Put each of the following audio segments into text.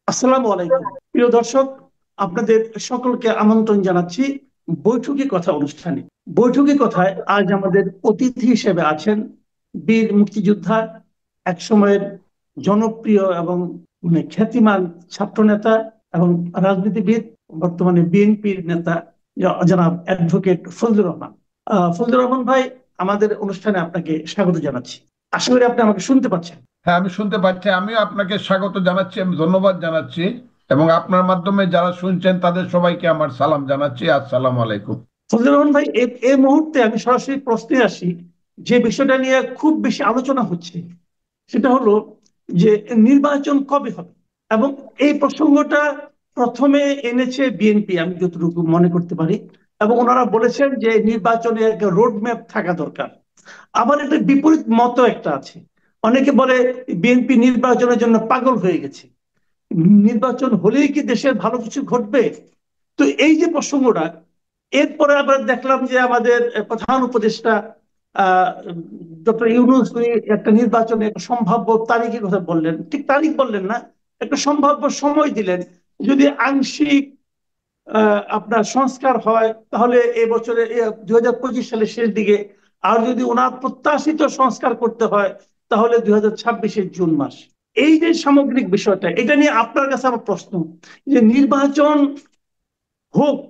আসসালামু আলাইকুম প্রিয় দর্শক, আপনাদের সকলকে আমন্ত্রণ জানাচ্ছি বৈঠকি কথা অনুষ্ঠানে। বৈঠকি কথায় আজ আমাদের অতিথি হিসেবে আছেন বীর মুক্তিযোদ্ধা, এক সময়ের জনপ্রিয় এবং খ্যাতিমান ছাত্রনেতা এবং রাজনীতিবিদ, বর্তমানে বিএনপির নেতা জনাব অ্যাডভোকেট ফজলুর রহমান। ফজলুর রহমান ভাই, আমাদের অনুষ্ঠানে আপনাকে স্বাগত জানাচ্ছি। আশা করি আপনি আমাকে শুনতে পাচ্ছেন। হ্যাঁ, আমি শুনতে পাচ্ছি। আমিও আপনাকে স্বাগত জানাচ্ছি, আমি ধন্যবাদ জানাচ্ছি এবং আপনার মাধ্যমে যারা শুনছেন তাদের সবাইকে আমার সালাম জানাচ্ছি। আসসালামু আলাইকুম। ফজলুর রহমান ভাই, এই মুহূর্তে আমি সরাসরি প্রশ্নে আসি। যে বিষয়টা নিয়ে খুব বেশি আলোচনা হচ্ছে সেটা হলো যে নির্বাচন কবে হবে, এবং এই প্রসঙ্গটা প্রথমে এনেছে বিএনপি, আমি যতটুকু মনে করতে পারি। এবং ওনারা বলেছেন যে নির্বাচনে একটা রোড ম্যাপ থাকা দরকার। আবার একটা বিপরীত মত একটা আছে। অনেকে বলে বিএনপি নির্বাচনের জন্য পাগল হয়ে গেছে, নির্বাচন হলেই কি দেশের ভালো কিছু ঘটবে। তো এই যে প্রসঙ্গটা, এরপরে আবার দেখলাম যে আমাদের প্রধান উপদেষ্টা ডক্টর ইউনূস উনি একটা নির্বাচনে একটা সম্ভাব্য তারিখের কথা বললেন, ঠিক তারিখ বললেন না, একটা সম্ভাব্য সময় দিলেন। যদি আংশিক আপনার সংস্কার হয় তাহলে এই বছরে 2025 সালের শেষ দিকে, আর যদি ওনার প্রত্যাশিত সংস্কার করতে হয় তাহলে 2026-এর জুন মাস। এই যে সামগ্রিক বিষয়টা, এটা নিয়ে আপনার কাছে আমার প্রশ্ন যে নির্বাচন হোক,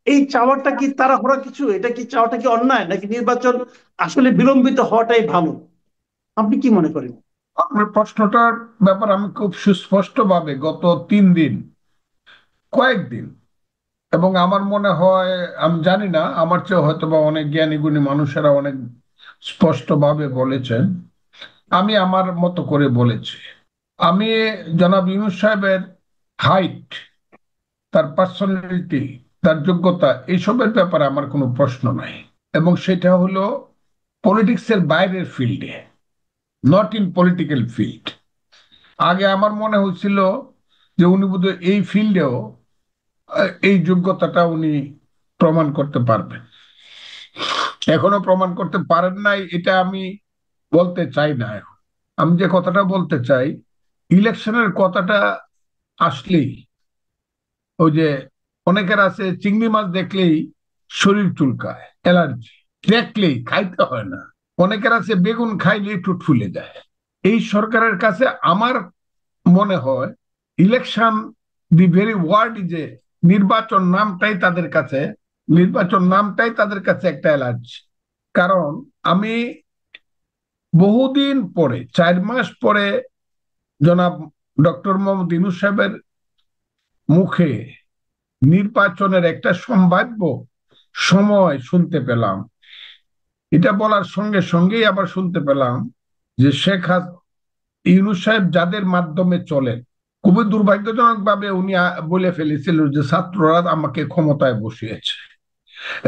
এই চাওয়াটা কি তাড়াহুড়া কিছু, এটা কি চাওয়াটা কি অন্যায়, নাকি নির্বাচন আসলে বিলম্বিত হওয়াটাই ভালো? আপনি কি মনে করেন? আপনার প্রশ্নটার ব্যাপারে আমি খুব সুস্পষ্টভাবে গত 3 দিন, কয়েকদিন, এবং আমার মনে হয়, আমি জানি না, আমার চেয়ে হয়তো বা অনেক জ্ঞানী গুণী মানুষেরা অনেক স্পষ্টভাবে বলেছেন, আমি আমার মতো করে বলেছি। আমি জনাব ইউনূস সাহেবের হাইট, তার পার্সোনালিটি, তার যোগ্যতা, এইসবের ব্যাপারে আমার কোনো প্রশ্ন নাই। এবং সেটা হলো পলিটিক্সের বাইরের ফিল্ডে, নট ইন পলিটিক্যাল ফিল্ড। আগে আমার মনে হয়েছিল যে উনি বোধহয় এই ফিল্ডেও এই যোগ্যতাটা উনি প্রমাণ করতে পারবেন। এখনো প্রমাণ করতে পারেন নাই, এটা আমি বলতে চাই না। এখন আমি যে কথাটা বলতে চাই, ইলেকশনের কথাটা আসলেই ওই যে অনেকের আছে চিংড়ি মাছ দেখলেই শরীর চুলকায়, অ্যালার্জি, দেখলেই খাইতে হয় না। অনেকের আছে বেগুন খাইলেই ঠোঁট ফুলে যায়। এই সরকারের কাছে আমার মনে হয় election, the very word is a, নির্বাচন নামটাই তাদের কাছে, নির্বাচন নামটাই তাদের কাছে একটা অ্যালার্জি। কারণ আমি বহুদিন পরে, 4 মাস পরে জনাব ডক্টর মোহাম্মদ ইউনূস সাহেবের মুখে নির্বাচনের একটা সম্ভাব্য সময় শুনতে পেলাম। এটা বলার সঙ্গে সঙ্গেই আবার শুনতে পেলাম যে ইউনূস সাহেব যাদের মাধ্যমে চলেন, খুবই দুর্ভাগ্যজনক ভাবে উনি বলে ফেলেছিল যে ছাত্ররা আমাকে ক্ষমতায় বসিয়েছে।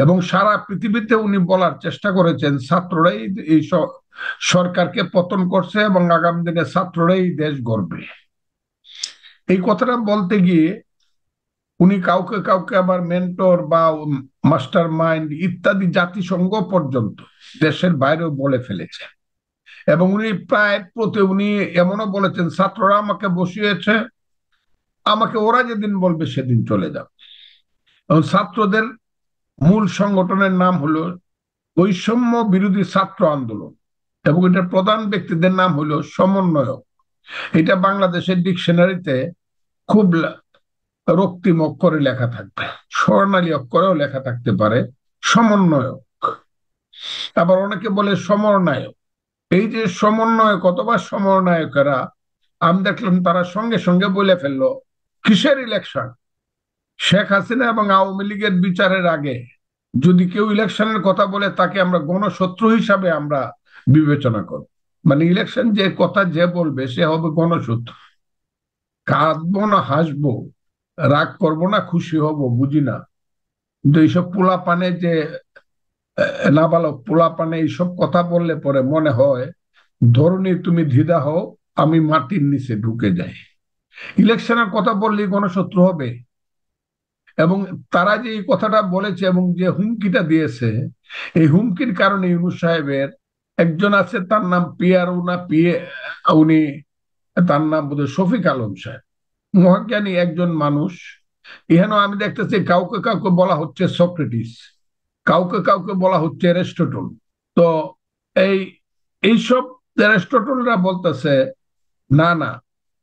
এবং সারা পৃথিবীতে উনি বলার চেষ্টা করেছেন ছাত্ররাই এই সরকারকে পতন করছে এবং আগামী দিনে ছাত্ররাই দেশ গড়বে। এই কথাটা বলতে গিয়ে উনি কাউকে কাউকে আবার মেন্টর বা মাস্টার মাইন্ড ইত্যাদি জাতিসংঘ পর্যন্ত দেশের বাইরেও বলে ফেলেছে। এবং উনি এমনও বলেছেন, ছাত্ররা আমাকে বসিয়েছে, আমাকে ওরা যেদিন বলবে সেদিন চলে যাবে। এবং ছাত্রদের মূল সংগঠনের নাম হলো বৈষম্য বিরোধী ছাত্র আন্দোলন, এবং এটার প্রধান ব্যক্তিদের নাম হলো সমন্বয়ক। এটা বাংলাদেশের ডিকশনারিতে খুব রক্তিম অক্ষরে লেখা থাকবে, স্বর্ণালী অক্ষরেও লেখা থাকতে পারে সমন্বয়ক। আবার অনেকে বলে সমরনায়ক। এই যে সমন্বয়ক অথবা সমরনায়কেরা, আমি দেখলাম তারা সঙ্গে সঙ্গে বলে ফেললো কিসের ইলেকশন, শেখ হাসিনা এবং আওয়ামী লীগের বিচারের আগে যদি কেউ ইলেকশনের কথা বলে তাকে আমরা গণশত্রু হিসাবে আমরা বিবেচনা করব। মানে ইলেকশন যে কথা যে বলবে সে হবে গণশত্রু। কাঁদবো না হাসবো, রাগ করবো না খুশি হব, বুঝি না। কিন্তু এইসব পোলা পানে যে নাবালক পোলা পানে এইসব কথা বললে পরে মনে হয় ধরনী তুমি ধিদা হও, আমি মাটির নিচে ঢুকে যাই। ইলেকশনের কথা বললেই গণশত্রু হবে। এবং তারা যে এই কথাটা বলেছে এবং যে হুমকিটা দিয়েছে, এই হুমকির কারণে ইউনূস সাহেবের একজন আছে, তার নাম পিয়ারু না পিয়ে, উনি, তার নাম বোধহয় শফিক আলম সাহেব। মহাজ্ঞানী একজন মানুষ। এখানে আমি দেখতেছি কাউকে কাউকে বলা হচ্ছে সক্রেটিস, কাউকে কাউকে বলা হচ্ছে অ্যারিস্টটল। তো এই এইসব অ্যারিস্টটলরা বলতেছে না না,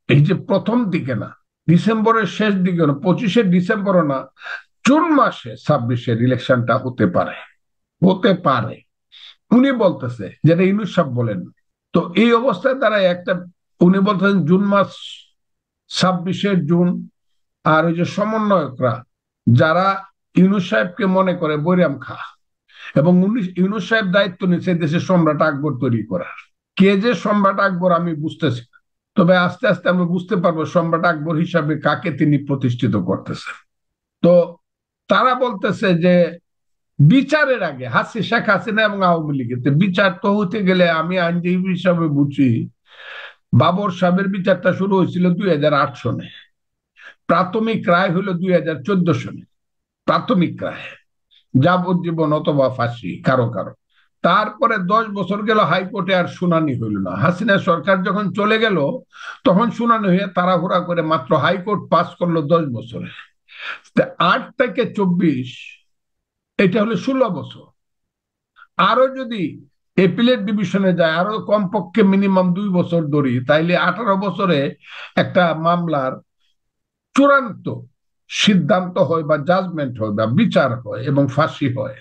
এই যে প্রথম দিকে না, ডিসেম্বরের শেষ দিকে না, 25শে ডিসেম্বরও না, জুন মাসে 26-এর ইলেকশনটা হতে পারে, হতে পারে। উনি বলতেছে, যেটা ইউনূস সাহেব বলেন। তো এই অবস্থায় তারা একটা, উনি বলতেছেন জুন মাস, 26শে জুন। আর ওই যে সমন্বয়করা যারা ইউনূস সাহেবকে মনে করে বৈরাম খা, এবং ইউনূস সাহেব দায়িত্ব নিচ্ছে দেশের সম্রাট আকবর তৈরি করার। কে যে সম্রাট আকবর আমি বুঝতেছি না, তবে আস্তে আস্তে আমরা বুঝতে পারবো সম্রাট আকবর হিসাবে কাকে তিনি প্রতিষ্ঠিত করতেছেন। তো তারা বলতেছে যে বিচারের আগে শেখ হাসিনা এবং আওয়ামী লীগের বিচার তো হতে গেলে, আমি আইনজীবী হিসাবে বুঝি, বাবর সাহেবের বিচারটা শুরু হয়েছিল 2008 সনে, প্রাথমিক রায় হলো 2014 সনে, প্রাথমিক রায় যাবজ্জীবন অথবা ফাঁসি কারো কারো। তারপরে 10 বছর গেল, হাইকোর্টে আর শুনানি হইল না। হাসিনা সরকার যখন চলে গেল তখন শুনানি হয়ে তাড়াহুড়া করে মাত্র হাইকোর্ট পাস করলো 10 বছরে। 8 থেকে 24, এটা হলো 16 বছর। আরো যদি এপিলেট ডিভিশনে যায়, আরো কমপক্ষে মিনিমাম 2 বছর ধরি, তাইলে 18 বছরে একটা মামলার চূড়ান্ত সিদ্ধান্ত হয় বা জাজমেন্ট হয় বা বিচার হয় এবং ফাঁসি হয়।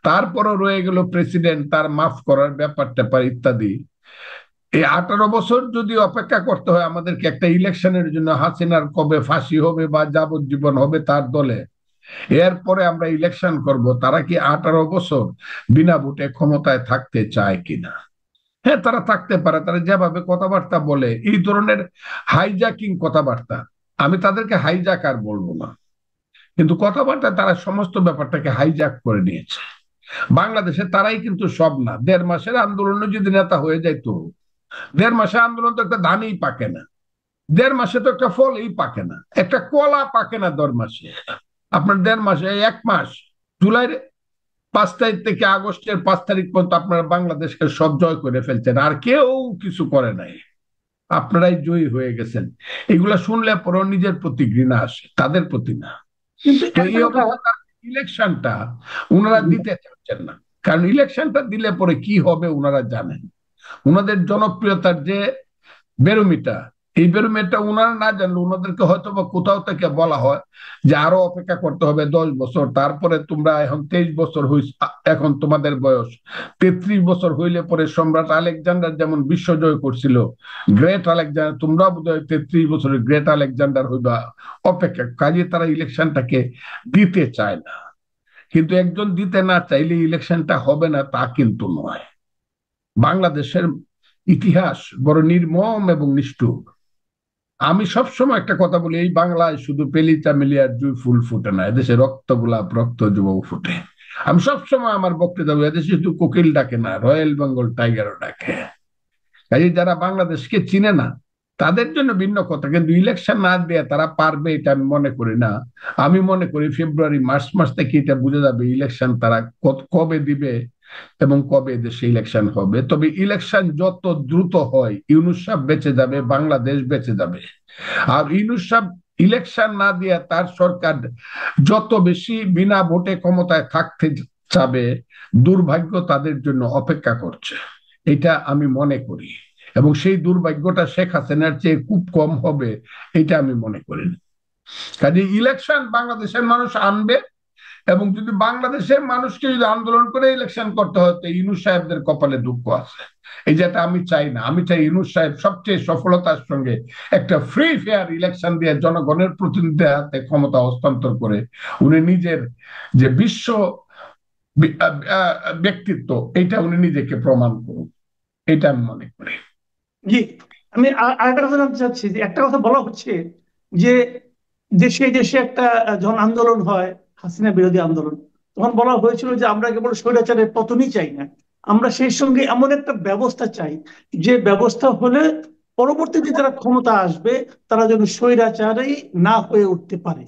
তারপরও রয়ে গেল প্রেসিডেন্ট তার মাফ করার ব্যাপার ট্যাপার ইত্যাদি। এই 18 বছর যদি অপেক্ষা করতে হয় আমাদেরকে একটা ইলেকশনের জন্য, হাসিনার কবে ফাঁসি হবে বা যাবজ্জীবন হবে তার দলে, এরপরে আমরা ইলেকশন করব, তারা কি 18 বছর বিনা ভোটে ক্ষমতায় থাকতে চায় কিনা? হ্যাঁ, তারা থাকতে পারে। তারা যেভাবে কথাবার্তা বলে, এই ধরনের হাইজাকিং কথাবার্তা, আমি তাদেরকে হাইজাকার বলবো না, কিন্তু কথাবার্তা তারা সমস্ত ব্যাপারটাকে হাইজ্যাক করে নিয়েছে। বাংলাদেশে তারাই কিন্তু সব না। 1.5 মাসের আন্দোলনে যদি নেতা হয়ে যাইতো, 1.5 মাসে আন্দোলন তো একটা ধানই পাকে না, 1.5 মাসে তো একটা ফলই পাকে না, একটা কলা পাকে না 1.5 মাসে। আপনার 1.5 মাসে, 1 মাস, জুলাইয়ের 5 তারিখ থেকে আগস্টের 5 তারিখ পর্যন্ত আপনারা বাংলাদেশকে সব জয় করে ফেলছেন, আর কেউ কিছু করে নাই। আপনারাই জয়ী হয়ে গেছেন। এগুলা শুনলে পরেও নিজের প্রতি ঘৃণা আসে, তাদের প্রতি না। কিন্তু তো একটা এই কথা, অবস্থা, ইলেকশনটা উনারা দিতে চাচ্ছেন না, কারণ ইলেকশনটা দিলে পরে কি হবে উনারা জানেন। উনাদের জনপ্রিয়তার যে বেরোমিটার, এই বেরোমিটার উনারা না জানলে উনাদেরকে হয়তো বা কোথাও থেকে বলা হয় যে আরো অপেক্ষা করতে হবে 10 বছর, তারপরে তোমরা এখন 23 বছর হইছ, এখন তোমাদের বয়স 33 বছর হইলে পরে সম্রাট আলেকজান্ডার যেমন বিশ্বজয় করছিল, গ্রেট আলেকজান্ডার, তোমরা বোধহয় 33 বছরের গ্রেট আলেকজান্ডার হইবা। অপেক্ষা কাজে তারা ইলেকশনটাকে দিতে চায় না। কিন্তু একজন দিতে না চাইলে ইলেকশনটা হবে না তা কিন্তু নয়। বাংলাদেশের ইতিহাস বড় নির্মম এবং নিষ্ঠুর। আমি সবসময় একটা কথা বলি, এই বাংলায় শুধু পেলি চামেলি আর জুই ফুল ফুটে না, এদেশে রক্ত গোলাপ, রক্ত যুবক ফুটে। আমি সবসময় আমার বক্তৃতা বলি, এদেশে শুধু কোকিল ডাকে না, রয়্যাল বেঙ্গল টাইগারও ডাকে। কাজে যারা বাংলাদেশকে চিনে না তাদের জন্য ভিন্ন কথা, কিন্তু ইলেকশন না দিয়ে তারা পারবে এটা আমি মনে করি না। আমি মনে করি ফেব্রুয়ারি মার্চ মাস থেকে এটা বুঝে যাবে ইলেকশন তারা কবে দিবে এবং কবে দেশে ইলেকশন হবে। তবে ইলেকশন যত দ্রুত হয় ইউনূস সাহেব বেঁচে যাবে, বাংলাদেশ বেঁচে যাবে। আর ইউনূস সাহেব ইলেকশন না দিয়ে তার সরকার যত বেশি বিনা ভোটে ক্ষমতায় থাকতে চাবে, দুর্ভাগ্য তাদের জন্য অপেক্ষা করছে, এটা আমি মনে করি। এবং সেই দুর্ভাগ্যটা শেখ হাসিনার চেয়ে খুব কম হবে এটা আমি মনে করি না। কাজে ইলেকশন বাংলাদেশের মানুষ আনবে, এবং যদি বাংলাদেশের মানুষকে যদি আন্দোলন করে ইলেকশন করতে হয় তো ইউনূস সাহেবদের কপালে দুঃখ আছে। এই যেটা আমি চাই না। আমি চাই ইউনূস সাহেব সবচেয়ে সফলতার সঙ্গে একটা ফ্রি ফেয়ার ইলেকশন দিয়ে জনগণের প্রতিনিধিদের হাতে ক্ষমতা হস্তান্তর করে উনি নিজের যে বিশ্ব ব্যক্তিত্ব, এটা উনি নিজেকে প্রমাণ করুন, এটা আমি মনে করি। জি, আমি আরেকটা কথা জানতে চাচ্ছি, যে একটা কথা বলা হচ্ছে যে দেশে দেশে একটা যখন আন্দোলন হয়, হাসিনা বিরোধী আন্দোলন, তখন বলা হয়েছিল যে আমরা কেবল স্বৈরাচারের পতনই চাই না, আমরা সেই সঙ্গে এমন একটা ব্যবস্থা চাই যে ব্যবস্থা হলে পরবর্তীতে যারা ক্ষমতা আসবে তারা যেন স্বৈরাচারই না হয়ে উঠতে পারে।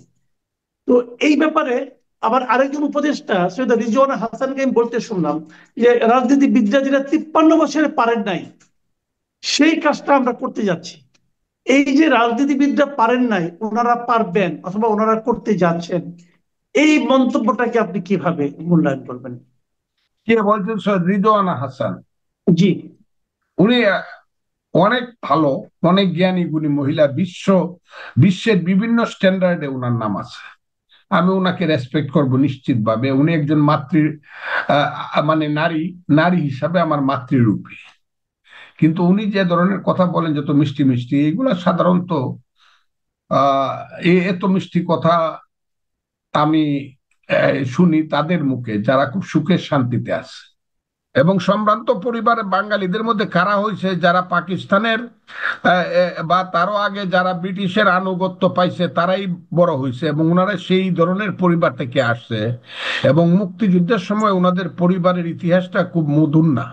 তো এই ব্যাপারে আবার আরেকজন উপদেষ্টা সৈয়দ রিজওয়ানা হাসানকে আমি বলতে শুনলাম যে রাজনীতিবিদরা যেটা 53 বছরে পারেন নাই সেই কাজটা আমরা করতে যাচ্ছি। এই যে রাজনীতিবিদরা পারেন নাই, ওনারা পারবেন অথবা ওনারা করতে যাচ্ছেন, এই মন্তব্যটাকে আপনি কিভাবে মূল্যায়ন করবেন? কে বলছেন? সৈয়দ রিজওয়ানা হাসান। জি। উনি অনেক ভালো, অনেক জ্ঞানী গুণী মহিলা, বিশ্বের বিভিন্ন স্ট্যান্ডার্ডে উনার নাম আছে। আমি উনাকে রেসপেক্ট করব নিশ্চিতভাবে। উনি একজন মানে নারী, নারী হিসাবে আমার মাতৃরূপী। কিন্তু উনি যে ধরনের কথা বলেন, যত মিষ্টি মিষ্টি, এগুলা সাধারণত আহ এত মিষ্টি কথা আমি শুনি তাদের মুখে যারা খুব সুখের শান্তিতে আছে। এবং সম্ভ্রান্ত পরিবারের বাঙালিদের মধ্যে কারা হয়েছে, যারা পাকিস্তানের বা তারও আগে যারা ব্রিটিশের আনুগত্য পাইছে, তারাই বড় হয়েছে এবং ওনারা সেই ধরনের পরিবার থেকে আসছে। এবং মুক্তিযুদ্ধের সময় ওনাদের পরিবারের ইতিহাসটা খুব মধুর না।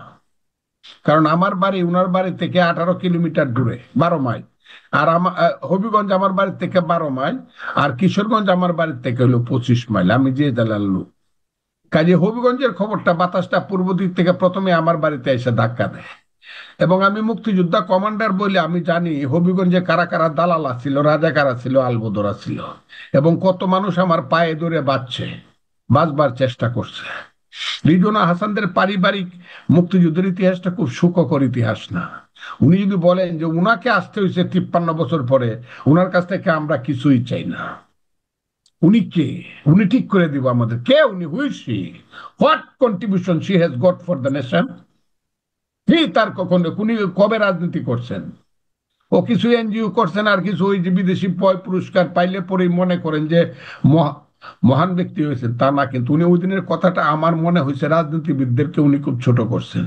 কারণ আমার বাড়ি ওনার বাড়ি থেকে 18 কিলোমিটার দূরে, 12 মাইল। আর আমার হবিগঞ্জ আমার বাড়ি থেকে 12 মাইল, আর কিশোরগঞ্জ আমার বাড়ি থেকে হলো 25 মাইল। আমি যে জেলার লোক, কাজে হবিগঞ্জের খবরটা, বাতাসটা পূর্ব দিক থেকে প্রথমে আমার বাড়িতে এসে ধাক্কা দেয়। এবং আমি মুক্তিযোদ্ধা কমান্ডার বলে আমি জানি হবিগঞ্জে কারা কারা দালালা ছিল, রাজাকারা ছিল, আলবদরা ছিল, এবং কত মানুষ আমার পায়ে ধরে বাঁচবার চেষ্টা করছে। রিজওয়ানা হাসানদের পারিবারিক মুক্তিযুদ্ধের ইতিহাসটা খুব সুখকর ইতিহাস না। উনি যদি বলেন যে উনাকে আসতে হয়েছে 53 বছর পরে, উনার কাছ থেকে আমরা কিছুই চাই না। উনি কে? উনি ঠিক করে দিব আমাদের কে উনি, who's she, what contribution she has got for the nation. কি তার কখনো উনি কবে রাজনীতি করছেন? ও কিছু এনজিও করছেন, আর কিছু ওই যে বিদেশি পুরস্কার পাইলে পরেই মনে করেন যে মহান ব্যক্তি হয়েছেন, তা না। কিন্তু উনি ওই দিনের কথাটা আমার মনে হয়েছে রাজনীতিবিদদেরকে উনি খুব ছোট করছেন।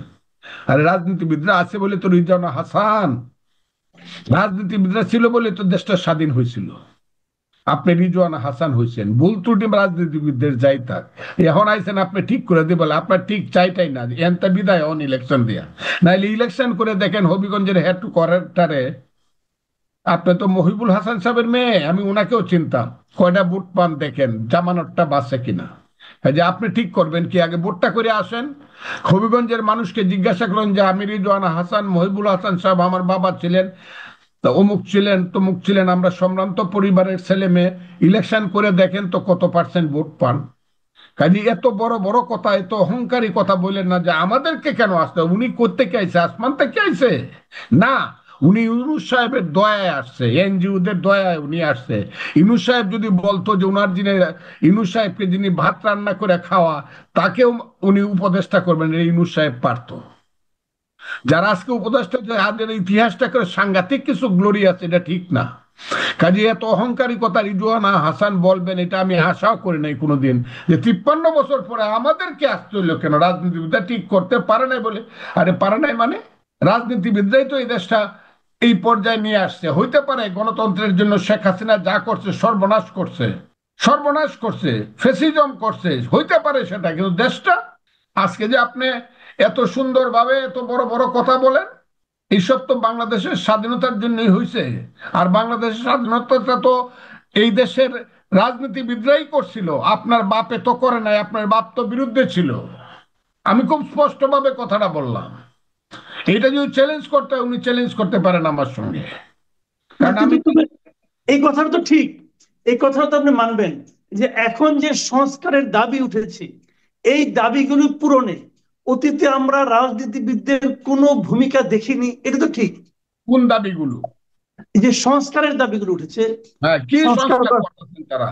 আর রাজনীতিবিদরা আছে বলে তো রিজওয়ানা হাসান, রাজনীতিবিদরা ছিল বলে তো দেশটা স্বাধীন হয়েছিল। আপনি রিজওয়ানা হাসান হয়েছেন, ভুল ত্রুটি রাজনীতিবিদদের যাই থাক, এখন আইছেন আপনি ঠিক করে দিবেন। আপনার ঠিক চাইটাই না, এনতা বিদায় অন ইলেকশন দিয়া। নাইলে ইলেকশন করে দেখেন হবিগঞ্জের হেড টু কোয়ার্টারে, আপনি তো মহিবুল হাসান সাহেবের মেয়ে, আমি উনাকেও চিনতাম, কয়টা ভোট পান দেখেন, জামানতটা বাঁচে কিনা। যে আপনি ঠিক করবেন কি, আগে ভোটটা করে আসেন, হবিগঞ্জের মানুষকে জিজ্ঞাসা করেন যে আমি রিজওয়ানা হাসান, মহিবুল হাসান সাহেব আমার বাবা ছিলেন, তা অমুক ছিলেন তমুক ছিলেন, আমরা সম্ভ্রান্ত পরিবারের ছেলে মেয়ে, ইলেকশন করে দেখেন তো কত পার্সেন্ট ভোট পান। কাজে এত বড় বড় কথা, এত অহংকারী কথা বলেন না যে আমাদেরকে কেন আসতে। উনি কোত্থেকে আইছে? আসমান থেকে আইছে না, উনি ইউনূস সাহেবের দয়ায় আসছে, এনজিওদের দয়ায় উনি আসছে। ইউনূস সাহেব যদি বলতো যে উনার যিনি, ইউনূস সাহেবকে যিনি ভাত রান্না করে খাওয়া, তাকেও উনি উপদেষ্টা করবেন, ইউনূস সাহেব পারতো। যারা আজকে উপদেষ্টা, যাদের ইতিহাসটা করে সাংঘাতিক কিছু গ্লোরি আছে, এটা ঠিক না। কাজে এত অহংকারী কথা রিজওয়ানা হাসান বলবেন, এটা আমি আশাও করি নাই কোনোদিন, যে 53 বছর পরে আমাদেরকে আসতে হইলো কেন, রাজনীতিবিদরা ঠিক করতে পারে নাই বলে। আরে পারে নাই মানে, রাজনীতিবিদরাই তো এই দেশটা এই পর্যায়ে নিয়ে আসছে। হইতে পারে গণতন্ত্রের জন্য শেখ হাসিনা যা করছে, সর্বনাশ করছে, সর্বনাশ করছে, ফেসিজম করছে, হইতে পারে সেটা, কিন্তু দেশটা আজকে যে আপনি এত সুন্দরভাবে এত বড় বড় কথা বলেন, এইসব তো বাংলাদেশের স্বাধীনতার জন্যই হয়েছে। আর বাংলাদেশের স্বাধীনতাটা তো এই দেশের রাজনীতিবিদরাই করছিল, আপনার বাপে তো করে নাই, আপনার বাপ তো বিরুদ্ধে ছিল। আমি খুব স্পষ্টভাবে কথাটা বললাম। এটা যদি চ্যালেঞ্জ করতে হয়, উনি চ্যালেঞ্জ করতে পারেন আমার সঙ্গে, না কারণ কিন্তু আমি এই কথাটা তো ঠিক, এই কথাটা তো আপনি মানবেন যে এখন যে সংস্কারের দাবি উঠেছে, এই দাবিগুলো পূরণে অতীতে আমরা রাজনীতিবিদদের কোনো ভূমিকা দেখিনি, এটা তো ঠিক। কোন দাবিগুলো? এই যে সংস্কারের দাবিগুলো উঠেছে, হ্যাঁ, কি সংস্কার সংস্কার করতেছেন তারা?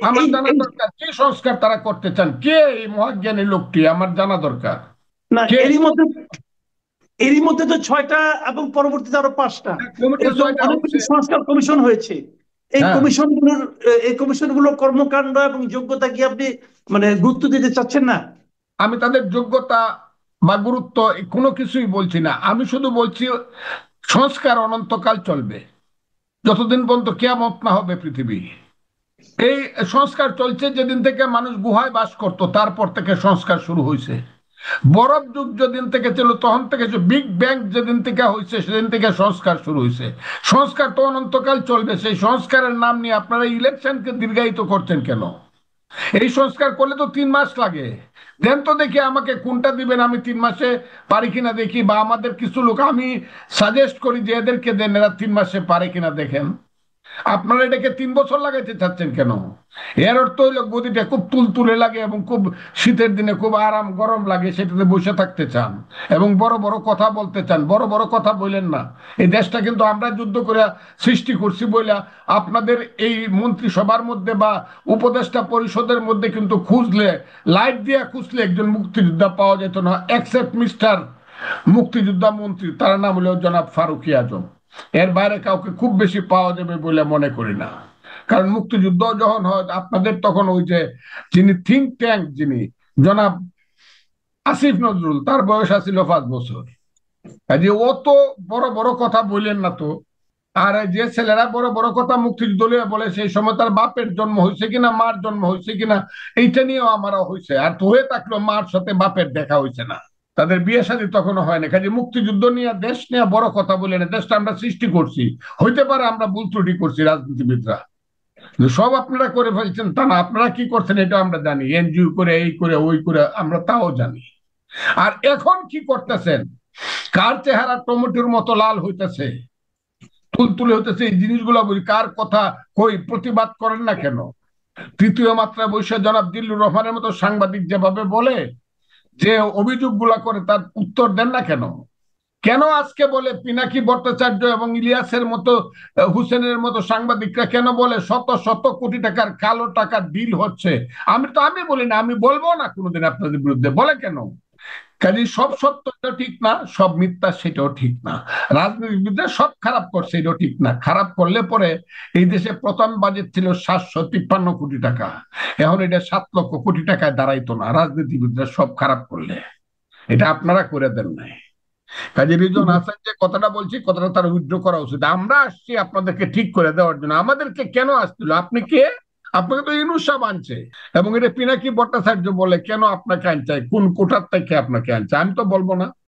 আমার এই জানা এই দরকার, কি সংস্কার তারা করতে চান, কে এই মহাজ্ঞানী লোকটি, আমার জানা দরকার না, কে। এরই মধ্যে তো 6টা এবং পরবর্তীতে আরো 5টা কমিটি এরকম 6টা অনেকগুলি হচ্ছে। সংস্কার কমিশন হয়েছে। এই হ্যাঁ, কমিশনগুলোর এই কমিশনগুলোর কর্মকাণ্ড এবং যোগ্যতা কি আপনি মানে গুরুত্ব দিতে চাচ্ছেন না? আমি তাদের যোগ্যতা বা গুরুত্ব কোনো কিছুই বলছি না। আমি শুধু বলছি সংস্কার অনন্তকাল চলবে, যতদিন পর্যন্ত কিয়ামত না হবে পৃথিবী। এই সংস্কার চলছে যেদিন থেকে মানুষ গুহায় বাস করত, তারপর থেকে সংস্কার শুরু হয়েছে। বরফ যুগ যেদিন থেকে ছিল তখন থেকে, বিগ ব্যাং যেদিন থেকে হয়েছে সেদিন থেকে সংস্কার শুরু হয়েছে। সংস্কার তো অনন্তকাল চলবে। সেই সংস্কারের নাম নিয়ে আপনারা ইলেকশনকে দীর্ঘায়িত করছেন কেন? এই সংস্কার করলে তো 3 মাস লাগে। দেন তো দেখি আমাকে কোনটা দিবেন, আমি 3 মাসে পারি কিনা দেখি, বা আমাদের কিছু লোক আমি সাজেস্ট করি যে এদেরকে দেন, এরা 3 মাসে পারে কিনা দেখেন। আপনারা এটাকে 3 বছর লাগাইতে চাচ্ছেন কেন? এর অর্থ হইলো গদিটা খুব তুলতুলে লাগে এবং খুব শীতের দিনে খুব আরাম গরম লাগে, সেটাতে বসে থাকতে চান এবং বড় বড় কথা বলতে চান। বড় বড় কথা বললেন না। এই দেশটা কিন্তু আমরা যুদ্ধ করে সৃষ্টি করছি বইলা আপনাদের এই মন্ত্রিসভার মধ্যে বা উপদেষ্টা পরিষদের মধ্যে কিন্তু খুঁজলে, লাইট দিয়ে খুঁজলে একজন মুক্তিযোদ্ধা পাওয়া যেত না, এক্সেপ্ট মিস্টার মুক্তিযোদ্ধা মন্ত্রী, তার নাম হলো জনাব ফারুকী আজম। এর বাইরে কাউকে খুব বেশি পাওয়া যাবে বলে মনে করি না। কারণ মুক্তিযুদ্ধ যখন হয় আপনাদের তখন ওই যে যিনি থিঙ্ক ট্যাঙ্ক, যিনি জনাব আসিফ নজরুল, তার বয়স আছিল 5 বছর। কাজে ও তো বড় বড় কথা বললেন না তো। আর যে ছেলেরা বড় বড় কথা মুক্তিযুদ্ধ নিয়ে বলে, সেই সময় তার বাপের জন্ম হয়েছে কিনা মার জন্ম হয়েছে কিনা এইটা নিয়েও আমারও হয়েছে, আর তো হয়ে থাকলেও মার সাথে বাপের দেখা হয়েছে না, তাদের বিয়ে শাদী তখনও হয় না। কাজে মুক্তিযুদ্ধ নিয়ে দেশ নিয়ে বড় কথা বলে না। দেশটা আমরা সৃষ্টি করছি, হইতে পারে আমরা ভুল ত্রুটি করছি রাজনীতিবিদরা, সব আপনারা করে ফেলছেন তা না। আপনারা কি করছেন এটা আমরা জানি, এনজিও করে এই করে ওই করে আমরা তাও জানি। আর এখন কি করতেছেন, কার চেহারা টমেটোর মতো লাল হইতেছে, তুলতুলে হইতেছে, এই জিনিসগুলো বলি, কার কথা কই প্রতিবাদ করেন না কেন? তৃতীয় মাত্রা বৈশ্য জনাব দিল্লুর রহমানের মতো সাংবাদিক যেভাবে বলে, যে অভিযোগগুলা করে, তার উত্তর দেন না কেন? কেন আজকে বলে পিনাকি ভট্টাচার্য এবং ইলিয়াসের মতো হুসেনের মতো সাংবাদিকরা কেন বলে শত শত কোটি টাকার কালো টাকার ডিল হচ্ছে? আমি বলি না, আমি বলবো না কোনোদিন আপনাদের বিরুদ্ধে, বলে কেন? কাজে সব সত্য ঠিক না, সব মিথ্যা সেটাও ঠিক না। রাজনীতিবিদরা সব খারাপ করছে এটাও ঠিক না। খারাপ করলে পরে এই দেশে প্রথম বাজেট ছিল 753 কোটি টাকা, এখন এটা 7 লক্ষ কোটি টাকায় দাঁড়াইতো না রাজনীতিবিদরা সব খারাপ করলে। এটা আপনারা করে দেন নাই। কাজী রিজওয়ান হাসান যে কথাটা বলছি, কথাটা তার উইথড্র করা উচিত। আমরা আসছি আপনাদেরকে ঠিক করে দেওয়ার জন্য। আমাদেরকে কেন আসছিল? আপনি কে? আপনাকে তো ইউনূস সাহেব আনছে, এবং এটা পিনাকি ভট্টাচার্য বলে কেন আপনাকে আনছে, কোন কোটার থেকে আপনাকে আনছে, আমি তো বলবো না।